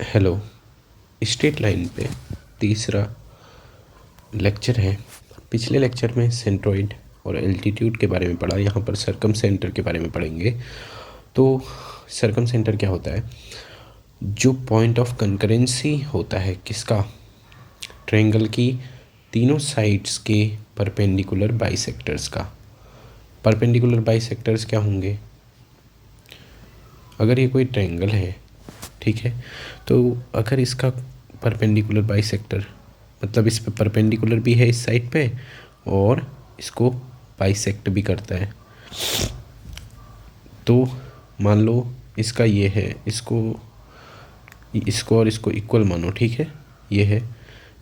Hello. Straight line पे तीसरा lecture है। पिछले लेक्चर में सेंट्रोइड और एल्टीट्यूड के बारे में पढ़ा, यहाँ पर सरकम सेंटर के बारे में पढ़ेंगे। तो सरकम सेंटर क्या होता है? जो पॉइंट ऑफ कंकरेंसी होता है किसका? ट्रायंगल की तीनों साइड्स के परपेंडिकुलर बाइसेक्टर्स का। परपेंडिकुलर बाइसेक्टर्स क्या होंगे? अगर ये कोई ट्रायंगल है, ठीक है, तो अगर इसका परपेंडिकुलर बाइसेक्टर मतलब इस पे परपेंडिकुलर भी है इस साइड पे और इसको बाइसेक्ट भी करता है, तो मान लो इसका ये है, इसको और इसको इक्वल मानो, ठीक है, ये है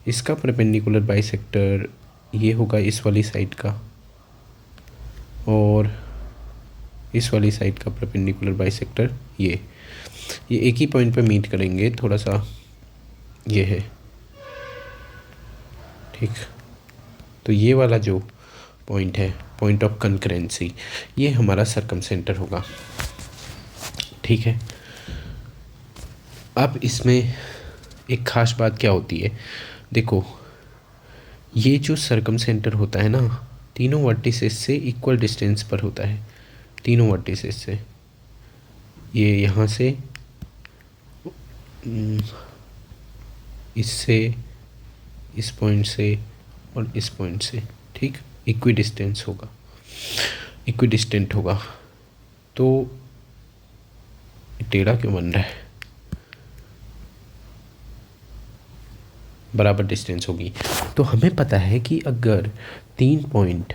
इसका परपेंडिकुलर बाइसेक्टर, ये होगा इस वाली साइड का, और इस वाली साइड का परपेंडिकुलर बाइसेक्टर ये एक ही पॉइंट पे मीट करेंगे, थोड़ा सा ये है, ठीक। तो ये वाला जो पॉइंट है, पॉइंट ऑफ कंकरेंसी, ये हमारा सरकम सेंटर होगा, ठीक है। अब इसमें एक ख़ास बात क्या होती है, देखो ये जो सरकम सेंटर होता है ना, तीनों वर्टिसेस से इक्वल डिस्टेंस पर होता है, तीनों वर्टिसेस से, ये यहाँ से इससे, इस पॉइंट से और इस पॉइंट से, ठीक, इक्विडिस्टेंस होगा, इक्विडिस्टेंट होगा। तो टेढ़ा क्यों बन रहा है? बराबर डिस्टेंस होगी। तो हमें पता है कि अगर तीन पॉइंट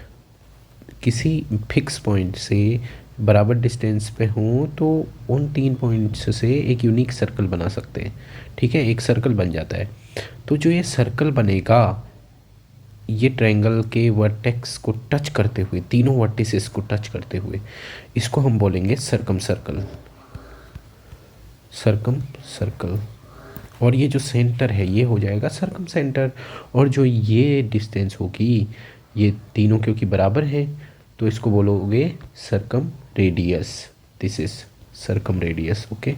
किसी फिक्स पॉइंट से बराबर डिस्टेंस पे हों तो उन तीन पॉइंट्स से एक यूनिक सर्कल बना सकते हैं, ठीक है, एक सर्कल बन जाता है। तो जो ये सर्कल बनेगा, ये ट्रायंगल के वर्टेक्स को टच करते हुए, तीनों वर्टिसेस को टच करते हुए, इसको हम बोलेंगे सरकम सर्कल, सरकम सर्कल। और ये जो सेंटर है ये हो जाएगा सरकम सेंटर। और जो ये डिस्टेंस होगी, ये तीनों क्योंकि बराबर है तो इसको बोलोगे circumradius. This is circumradius, okay.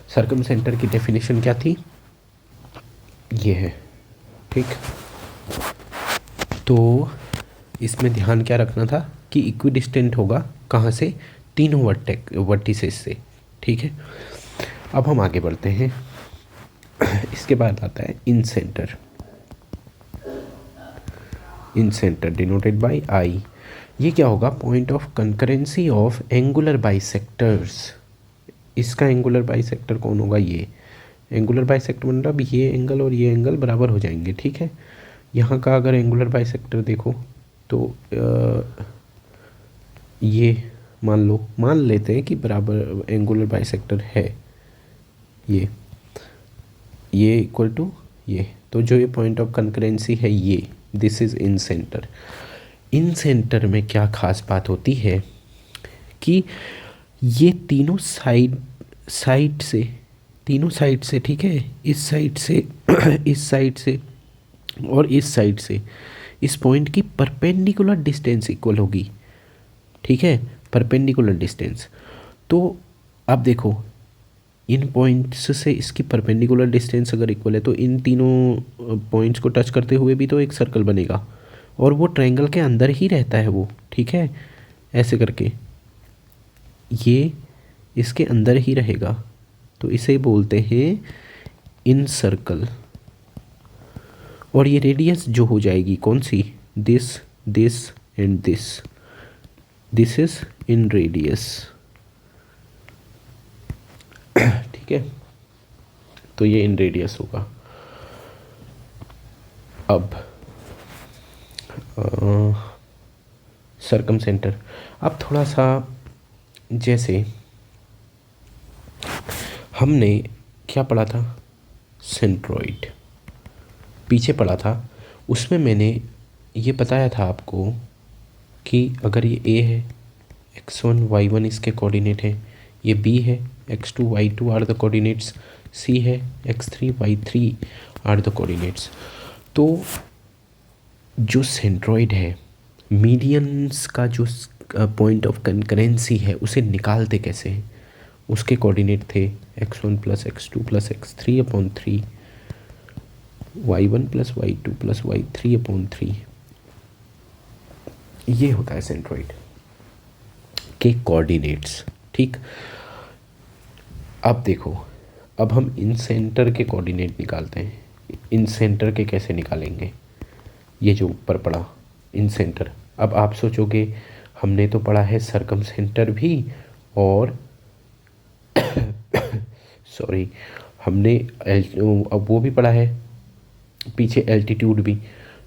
Circumcentre की डेफिनेशन क्या थी? ये है, ठीक। तो इसमें ध्यान क्या रखना था कि इक्विडिस्टेंट होगा, कहाँ से? तीनों वर्टिसेस से, ठीक है। अब हम आगे बढ़ते हैं। इसके बाद आता है incentre, incentre denoted by I. ये क्या होगा? Point of concurrency of angular bisectors. इसका एंगुलर बाइसेक्टर कौन होगा? ये एंगुलर बाइसेक्टर मतलब ये एंगल और ये एंगल बराबर हो जाएंगे, ठीक है। यहाँ का अगर एंगुलर बाइसेक्टर देखो तो ये मान लेते हैं कि बराबर एंगुलर बाइसेक्टर है, ये इक्वल टू ये। तो जो ये पॉइंट ऑफ कंकरेंसी है ये, this is in centre. In centre में क्या खास बात होती है कि ये तीनों साइड से, तीनों साइड से, ठीक है, इस साइड से इस साइड से और इस साइड से इस पॉइंट की परपेंडिकुलर डिस्टेंस इक्वल होगी, ठीक है, परपेंडिकुलर डिस्टेंस। तो अब देखो इन पॉइंट्स से इसकी परपेंडिकुलर डिस्टेंस अगर इक्वल है तो इन तीनों पॉइंट्स को टच करते हुए भी तो एक सर्कल बनेगा, और वो ट्रायंगल के अंदर ही रहता है वो, ठीक है, ऐसे करके ये इसके अंदर ही रहेगा। तो इसे बोलते हैं इन सर्कल। और ये रेडियस जो हो जाएगी कौन सी? This, this and this, this is inradius, ठीक है। तो ये इन रेडियस होगा। अब सरकम सेंटर। अब थोड़ा सा, जैसे हमने क्या पढ़ा था? सेंट्रोइड पीछे पढ़ा था, उसमें मैंने ये बताया था आपको कि अगर ये ए है, x1 y1 इसके कोऑर्डिनेट है, ये b है, x2 y2 are the coordinates, c है, x3 y3 are the coordinates. तो जो सेंट्रोइड है, मीडियंस का जो पॉइंट ऑफ कंकरेंसी है, उसे निकालते कैसे हैं? उसके कोऑर्डिनेट थे x1 plus x2 plus x3 upon 3, y1 plus y2 plus y3 upon 3। ये होता है सेंट्रॉइड के कोऑर्डिनेट्स। ठीक, अब देखो, अब हम इन सेंटर के कोऑर्डिनेट निकालते हैं। इन सेंटर के कैसे निकालेंगे? ये जो ऊपर पड़ा इन सेंटर, अब आप सोचोगे हमने तो पढ़ा है सरकम सेंटर भी, और सॉरी हमने अब वो भी पढ़ा है पीछे एल्टीट्यूड भी।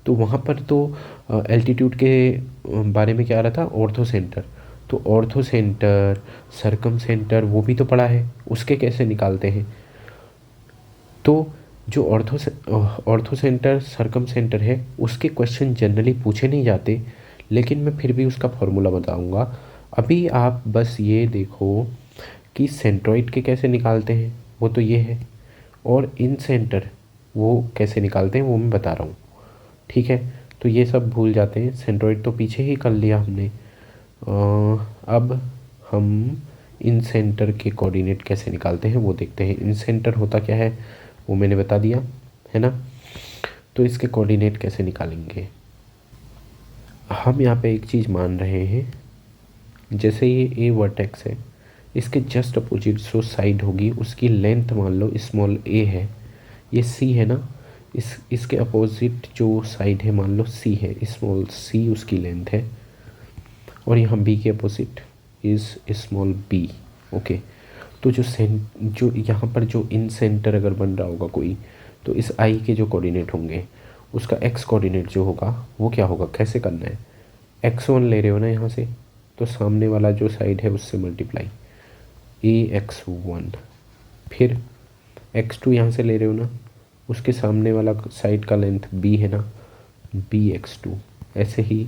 तो वहाँ पर तो एल्टीट्यूड के बारे में क्या आ रहा था? Ortho centre. तो ऑर्थो सेंटर, सरकम सेंटर वो भी तो पढ़ा है, उसके कैसे निकालते हैं? तो जो ऑर्थो सेंटर सरकम सेंटर है उसके क्वेश्चन जनरली पूछे नहीं जाते, लेकिन मैं फिर भी उसका फॉर्मूला बताऊंगा। अभी आप बस ये देखो कि सेंट्रॉइड के कैसे निकालते हैं, वो तो ये है, और इन सेंटर वो कैसे निकालते हैं वो मैं बता रहा हूँ। ठीक है, तो ये सब भूल जाते हैं, सेंट्रॉइड तो पीछे ही कर लिया हमने। अब हम इन सेंटर के कोऑर्डिनेट कैसे निकालते हैं वो देखते हैं। इन सेंटर होता क्या है वो मैंने बता दिया है ना। तो इसके कोऑर्डिनेट कैसे निकालेंगे? हम यहाँ पे एक चीज़ मान रहे हैं, जैसे ये ए वर्टेक्स है, इसके जस्ट अपोजिट जो साइड होगी उसकी लेंथ मान लो स्मॉल ए है, ये सी है ना, इसके अपोजिट जो साइड है मान लो सी है, स्मॉल सी उसकी लेंथ है, और यहाँ बी के opposite is small B. Okay, तो जो यहाँ पर जो इन सेंटर अगर बन रहा होगा कोई, तो इस आई के जो कोऑर्डिनेट होंगे उसका एक्स कोऑर्डिनेट जो होगा वो क्या होगा, कैसे करना है? x1 ले रहे हो ना यहाँ से, तो सामने वाला जो साइड है उससे मल्टीप्लाई ax1, फिर x2 यहाँ से ले रहे हो ना, उसके सामने वाला साइड का लेंथ b है ना, bx2, ऐसे ही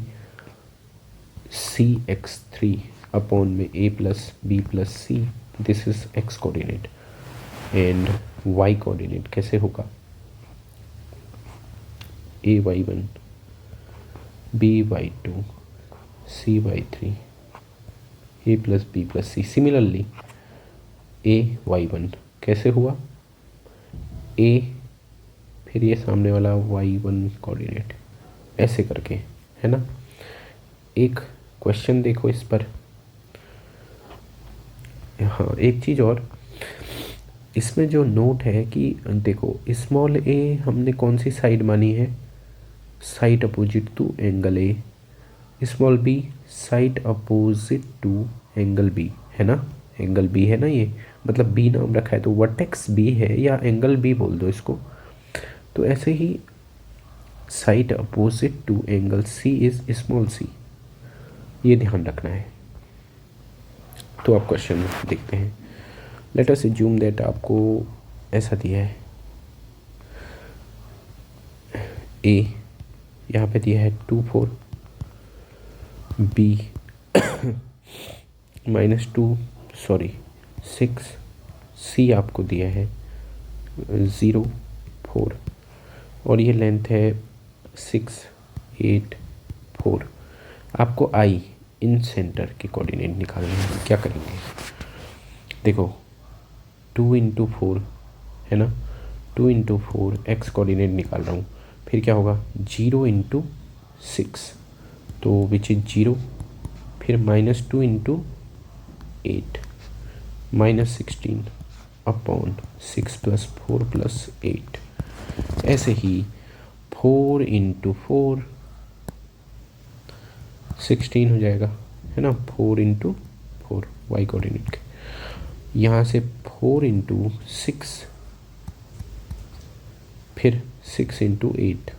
cx3 अपॉन में a plus B plus C, this is x coordinate. And y coordinate कैसे होगा? ay1 by2 cy3 a plus B plus C. Similarly ay1 कैसे हुआ? a फिर ये सामने वाला y1 कोऑर्डिनेट, ऐसे करके, है ना। एक क्वेश्चन देखो इस पर। हाँ, एक चीज़ और, इसमें जो नोट है कि देखो स्मॉल ए हमने कौन सी साइड मानी है? Side opposite to angle A. Small B side opposite to angle B, है ना, एंगल बी है ना, ये मतलब बी नाम रखा है तो वर्टेक्स बी है, या एंगल बी बोल दो इसको। तो ऐसे ही side opposite to angle C is small c, ये ध्यान रखना है। तो आप क्वेश्चन देखते हैं। लेट अस अज्यूम दैट आपको ऐसा दिया है, ए यहाँ पे दिया है 2 4, बी -2 6, सी आपको दिया है 0 4, और ये लेंथ है 6 8 4। आपको आई इन सेंटर के कोऑर्डिनेट निकालने हैं। क्या करेंगे? देखो 2 × 4 है ना, 2 × 4 एक्स कोऑर्डिनेट निकाल रहा हूँ, फिर क्या होगा 0 × 6, तो विच इज 0, फिर -2 × 8 -16 अपॉन 6 + 4 + 8, ऐसे ही 4 × 4 16 हो जाएगा, है ना, 4 × 4 वाई कोऑर्डिनेट के, यहाँ से 4 × 6, फिर 6 × 8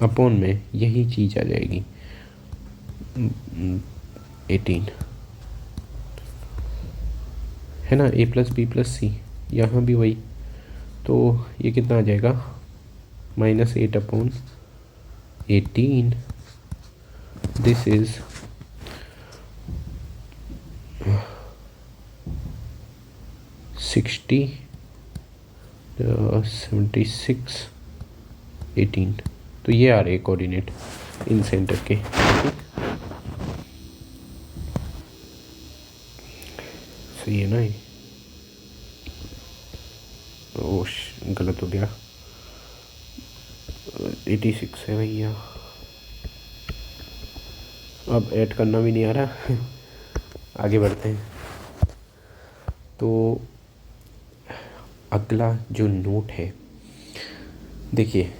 अपॉन में यही चीज़ आ जाएगी 18, है ना, a + b + c, यहाँ भी वही, तो ये कितना आ जाएगा -8 अपॉन 18, दिस इज 60 76 18। तो ये आ रहे कोऑर्डिनेट इन सेंटर के। ठीक, सही है ना ये? ओश, गलत हो गया। 86 है भैया। अब ऐड करना भी नहीं आ रहा। आगे बढ़ते हैं। तो अगला जो नोट है, देखिए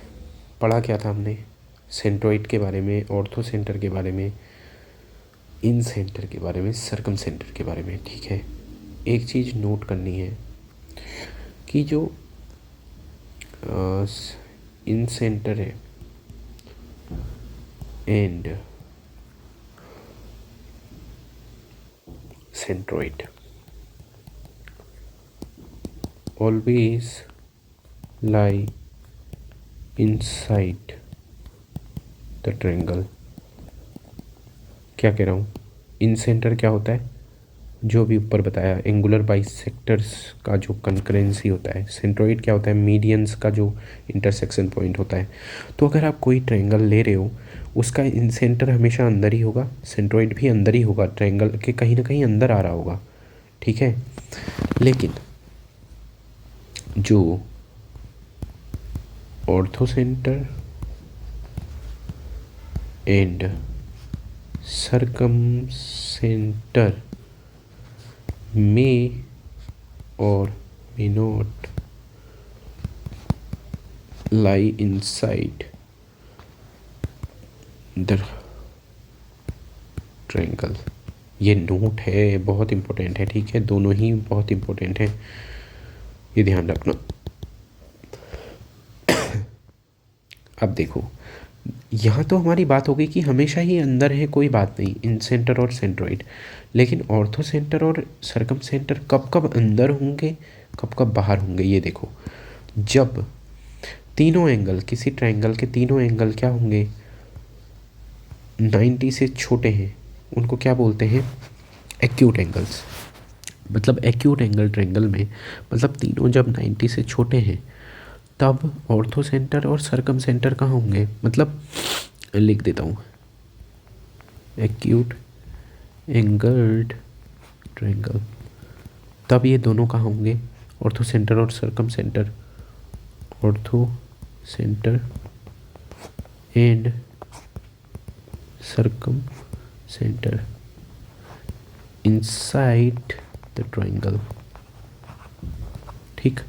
पढ़ा क्या था हमने? सेंट्रोइड के बारे में, ऑर्थो सेंटर के बारे में, इन सेंटर के बारे में, सर्कम सेंटर के बारे में। ठीक है, एक चीज़ नोट करनी है कि जो इन सेंटर है and centroid always lie inside the triangle। क्या कह रहा हूँ? इन सेंटर क्या होता है? जो भी ऊपर बताया, एंगुलर बाइसेक्टर्स का जो कंकरेंसी होता है। सेंट्रोइड क्या होता है? मीडियंस का जो इंटरसेक्शन पॉइंट होता है। तो अगर आप कोई ट्रायंगल ले रहे हो, उसका इन सेंटर हमेशा अंदर ही होगा, सेंट्रोइड भी अंदर ही होगा, ट्रायंगल के कहीं ना कहीं अंदर आ रहा होगा। ठीक है, लेकिन जो ortho centre and circum centre may or may not lie inside the triangle। ये नोट है, बहुत इम्पोर्टेंट है। ठीक है, दोनों ही बहुत इम्पोर्टेंट है, ये ध्यान रखना। अब देखो, यहाँ तो हमारी बात हो गई कि हमेशा ही अंदर है, कोई बात नहीं, इन सेंटर और सेंट्रोइड। लेकिन ऑर्थो सेंटर और सर्कम सेंटर कब कब अंदर होंगे, कब कब बाहर होंगे? ये देखो, जब तीनों एंगल, किसी ट्रायंगल के तीनों एंगल क्या होंगे? 90 से छोटे हैं, उनको क्या बोलते हैं? Acute angles. मतलब एक्यूट एंगल ट्रायंगल में, मतलब तीनों जब 90 से छोटे हैं, तब ऑर्थो सेंटर और सर्कम सेंटर कहाँ होंगे? मतलब लिख देता हूँ, एक्यूट एंगल्ड ट्रायंगल, तब ये दोनों कहाँ होंगे? ऑर्थो सेंटर और circum centre. Ortho centre and circum centre inside the triangle. ठीक,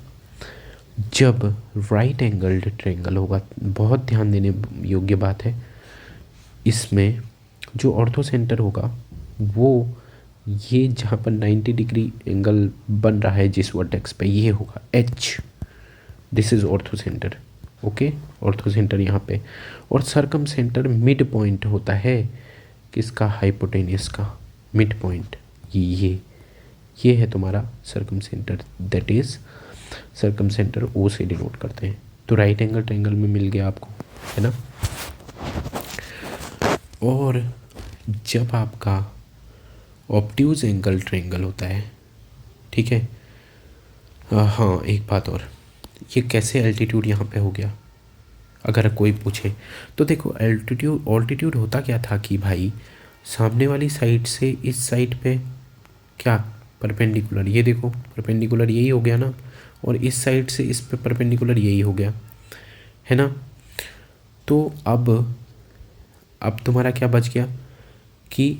जब राइट एंगल्ड ट्रायंगल होगा, बहुत ध्यान देने योग्य बात है, इसमें जो ऑर्थो सेंटर होगा वो ये जहाँ पर 90 डिग्री एंगल बन रहा है जिस वर्टेक्स पे, ये होगा H. This is ortho centre. Okay, ortho centre यहाँ पे। और सर्कम सेंटर मिड पॉइंट होता है किसका? हाइपोटेनियस का मिड पॉइंट। ये है तुम्हारा circumcentre, that is circumcentre O से डिनोट करते हैं। तो राइट एंगल ट्रायंगल में मिल गया आपको, है ना? और जब आपका ऑब्ट्यूज एंगल ट्रायंगल होता है, ठीक है, हाँ एक बात और, ये कैसे एल्टीट्यूड यहाँ पे हो गया अगर कोई पूछे तो? देखो, ऑल्टीट्यूड होता क्या था कि भाई सामने वाली साइड से इस साइड पे क्या परपेंडिकुलर, ये देखो परपेंडिकुलर यही हो गया ना, और इस साइड से इस पे परपेंडिकुलर यही हो गया, है ना? तो अब तुम्हारा क्या बच गया कि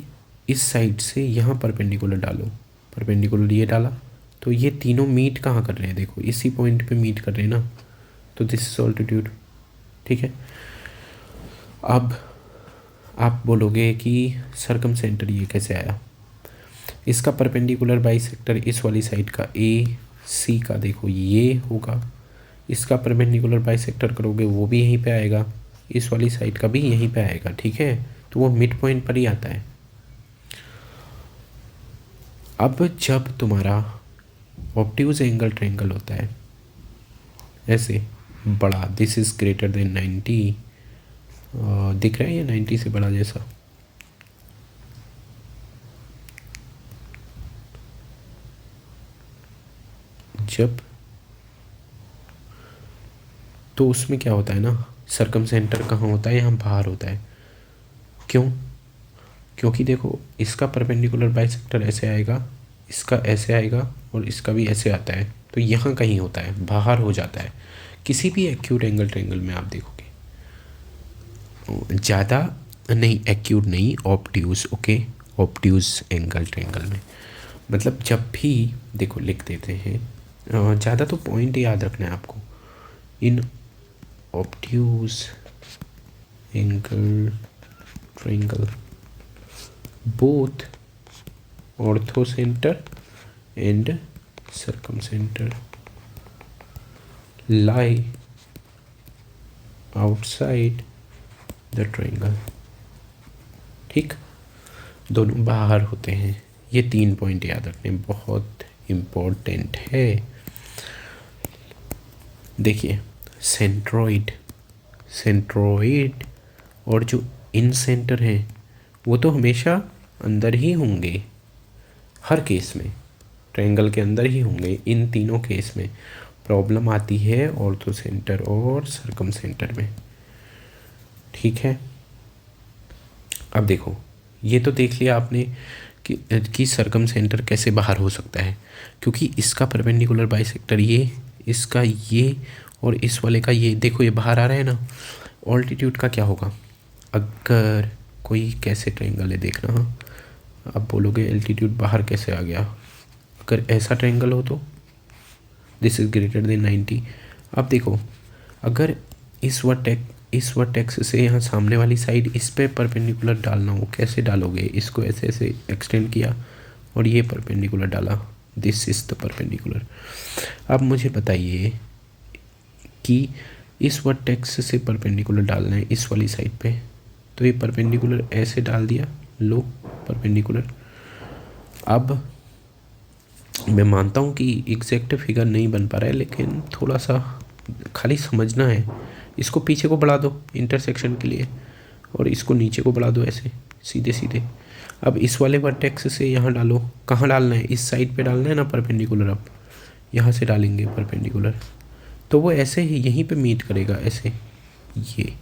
इस साइड से यहाँ परपेंडिकुलर डालो, परपेंडिकुलर ये डाला, तो ये तीनों मीट कहाँ कर रहे हैं? देखो इसी पॉइंट पे मीट कर रहे हैं ना, तो दिस इज ऑल्टीट्यूड। ठीक है, अब आप बोलोगे कि सर्कम सेंटर ये कैसे आया? इसका परपेंडिकुलर बाइसेक्टर इस वाली साइड का ए सी का देखो ये होगा, इसका परपेंडिकुलर बाइसेक्टर करोगे वो भी यहीं पे आएगा, इस वाली साइड का भी यहीं पे आएगा। ठीक है, तो वो मिड पॉइंट पर ही आता है। अब जब तुम्हारा ऑब्ट्यूज एंगल ट्रायंगल होता है ऐसे बड़ा, दिस इज ग्रेटर देन 90, दिख रहा है ये 90 से बड़ा जैसा, जब तो उसमें क्या होता है ना, सर्कम सेंटर कहाँ होता है? यहाँ बाहर होता है। क्यों? क्योंकि देखो इसका परपेंडिकुलर बाइसेक्टर ऐसे आएगा, इसका ऐसे आएगा और इसका भी ऐसे आता है, तो यहाँ कहीं होता है, बाहर हो जाता है। किसी भी एक्यूट एंगल ट्रायंगल में आप देखोगे, ज़्यादा नहीं, एक्यूट नहीं, obtuse, okay, obtuse angle triangle में, मतलब जब भी देखो लिख देते हैं, ज़्यादा तो पॉइंट याद रखना है आपको, in obtuse angle triangle both orthocentre and circumcentre lie outside the triangle, ठीक, दोनों बाहर होते हैं। ये 3 पॉइंट याद रखने, बहुत इम्पोर्टेंट है। देखिए सेंट्रोइड, सेंट्रोइड और जो इन सेंटर हैं वो तो हमेशा अंदर ही होंगे, हर केस में ट्रायंगल के अंदर ही होंगे। इन तीनों केस में प्रॉब्लम आती है ऑर्थो सेंटर और सर्कम सेंटर में, ठीक है। अब देखो, ये तो देख लिया आपने कि सर्कम सेंटर कैसे बाहर हो सकता है, क्योंकि इसका परपेंडिकुलर बाइसेक्टर ये, इसका ये और इस वाले का ये, देखो ये बाहर आ रहा है ना। ऑल्टीट्यूड का क्या होगा, अगर कोई कैसे ट्रायंगल है देखना, हाँ, आप बोलोगे एल्टीट्यूड बाहर कैसे आ गया, अगर ऐसा ट्रायंगल हो तो दिस इज़ ग्रेटर देन 90। अब देखो, अगर इस वर्टेक्स से यहाँ सामने वाली साइड इस पे परपेंडिकुलर डालना हो, कैसे डालोगे, इसको ऐसे ऐसे एक्सटेंड किया और ये परपेंडिकुलर डाला, दिस इज़ द परपेंडिकुलर। अब मुझे बताइए कि इस वर्टेक्स से परपेंडिकुलर डालना है इस वाली साइड पे, तो ये परपेंडिकुलर ऐसे डाल दिया, लो परपेंडिकुलर। अब मैं मानता हूँ कि एग्जैक्ट फिगर नहीं बन पा रहा है, लेकिन थोड़ा सा खाली समझना है। इसको पीछे को बढ़ा दो इंटरसेक्शन के लिए और इसको नीचे को बढ़ा दो ऐसे सीधे सीधे। अब इस वाले वर्टेक्स से यहाँ डालो, कहाँ डालना है, इस साइड पे डालना है ना परपेंडिकुलर। अब यहाँ से डालेंगे परपेंडिकुलर, तो वो ऐसे ही यहीं पे मीट करेगा, ऐसे ये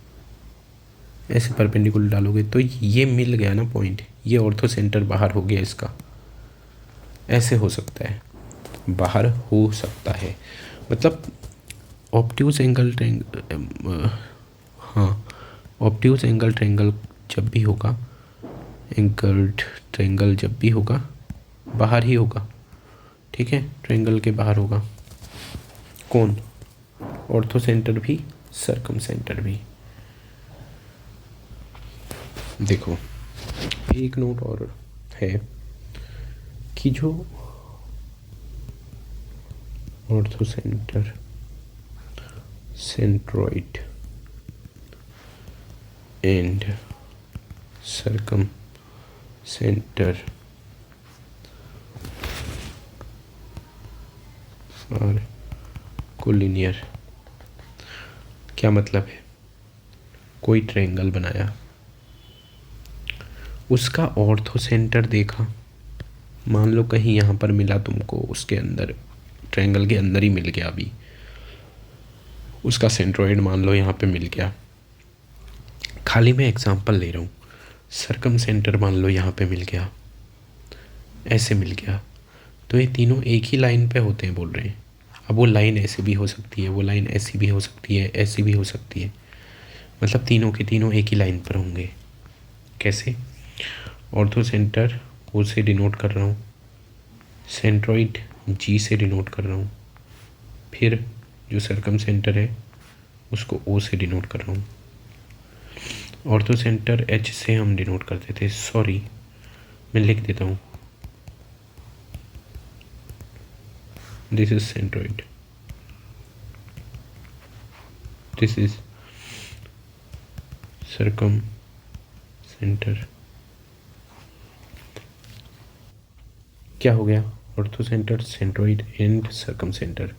ऐसे परपेंडिकुलर डालोगे तो ये मिल गया ना पॉइंट, ये ऑर्थो सेंटर बाहर हो गया इसका। ऐसे हो सकता है, बाहर हो सकता है, मतलब ऑब्ट्यूज एंगल ट्रायंगल, हाँ, ऑब्ट्यूज एंगल ट्रायंगल जब भी होगा, एंगल ट्रायंगल जब भी होगा बाहर ही होगा, ठीक है, ट्रायंगल के बाहर होगा। कौन, ऑर्थो सेंटर भी सर्कम सेंटर भी। देखो एक नोट और है कि जो ortho centre, centroid and circum centre और कोलिनियर, क्या मतलब है, कोई ट्रायंगल बनाया, उसका ऑर्थो सेंटर देखा, मान लो कहीं यहाँ पर मिला तुमको, उसके अंदर ट्रायंगल के अंदर ही मिल गया, अभी उसका सेंट्रोइड मान लो यहाँ पे मिल गया, खाली मैं एग्जांपल ले रहा हूँ। सर्कम सेंटर मान लो यहाँ पे मिल गया, ऐसे मिल गया, तो ये तीनों एक ही लाइन पे होते हैं बोल रहे हैं। अब वो लाइन ऐसे भी हो सकती है, वो लाइन ऐसी भी हो सकती है, ऐसी भी हो सकती है, मतलब तीनों के तीनों एक ही लाइन पर होंगे। कैसे, ऑर्थो सेंटर ओ से डिनोट कर रहा हूँ, सेंट्रोइड जी से डिनोट कर रहा हूँ, फिर जो सर्कम सेंटर है उसको ओ से डिनोट कर रहा हूँ। ऑर्थो सेंटर एच से हम डिनोट करते थे, सॉरी मैं लिख देता हूँ, this is centroid, this is circumcentre. क्या हो गया, orthocentre, centroid and circumcentre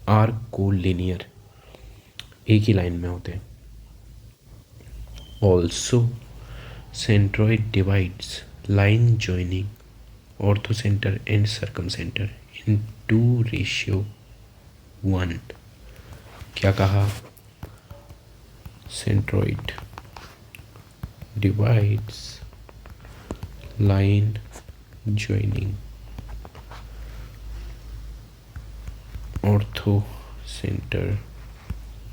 are collinear, एक ही लाइन में होते हैं। Also centroid divides line joining orthocentre and circumcentre in 2:1। क्या कहा, centroid divides line joining orthocentre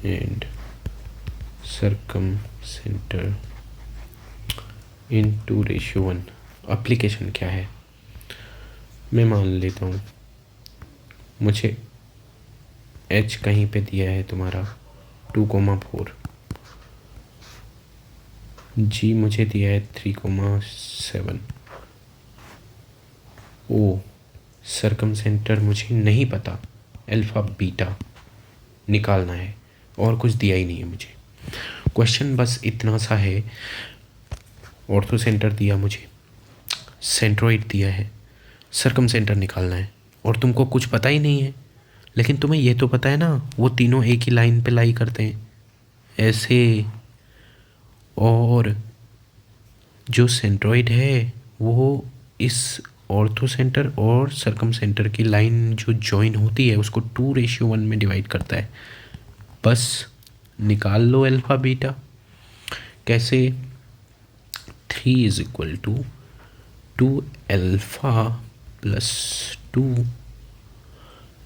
and circumcentre in 2:1। Application क्या है? मैं मान लेता हूँ मुझे h कहीं पे दिया है तुम्हारा 2,4, g मुझे दिया है 3,7। ओ सर्कम सेंटर मुझे नहीं पता, अल्फ़ा बीटा निकालना है और कुछ दिया ही नहीं है मुझे। क्वेश्चन बस इतना सा है, ऑर्थो सेंटर दिया मुझे, सेंट्रोइड दिया है, सर्कम सेंटर निकालना है और तुमको कुछ पता ही नहीं है। लेकिन तुम्हें ये तो पता है ना वो तीनों एक ही लाइन पे लाई करते हैं ऐसे, और जो सेंट्रोइड है वो इस ऑर्थो सेंटर और सर्कम सेंटर की लाइन जो जॉइन होती है उसको 2:1 में डिवाइड करता है। बस निकाल लो अल्फ़ा बीटा। कैसे? 3 = 2 अल्फ़ा प्लस 2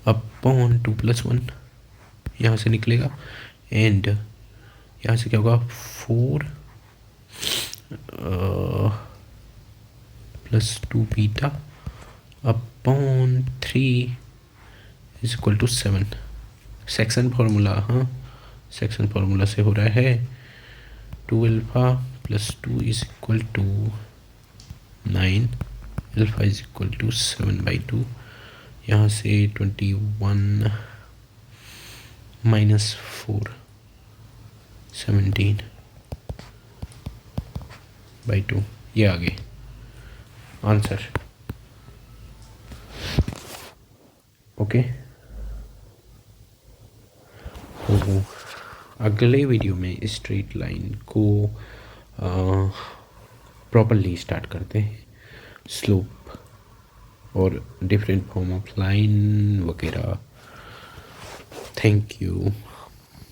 अपॉन 2+1, यहाँ से निकलेगा, एंड यहाँ से क्या होगा 4 plus 2 beta upon 3 = 7। Section formula, हाँ सेक्शन फार्मूला से हो रहा है 2 अल्फ़ा प्लस 2 = 9, अल्फ़ा = 7/2, यहाँ से 21 - 4 17/2, ये आ गए आंसर। ओके, तो अगले वीडियो में स्ट्रेट लाइन को प्रॉपरली स्टार्ट करते हैं, स्लोप और डिफरेंट फॉर्म ऑफ लाइन वगैरह। Thank you.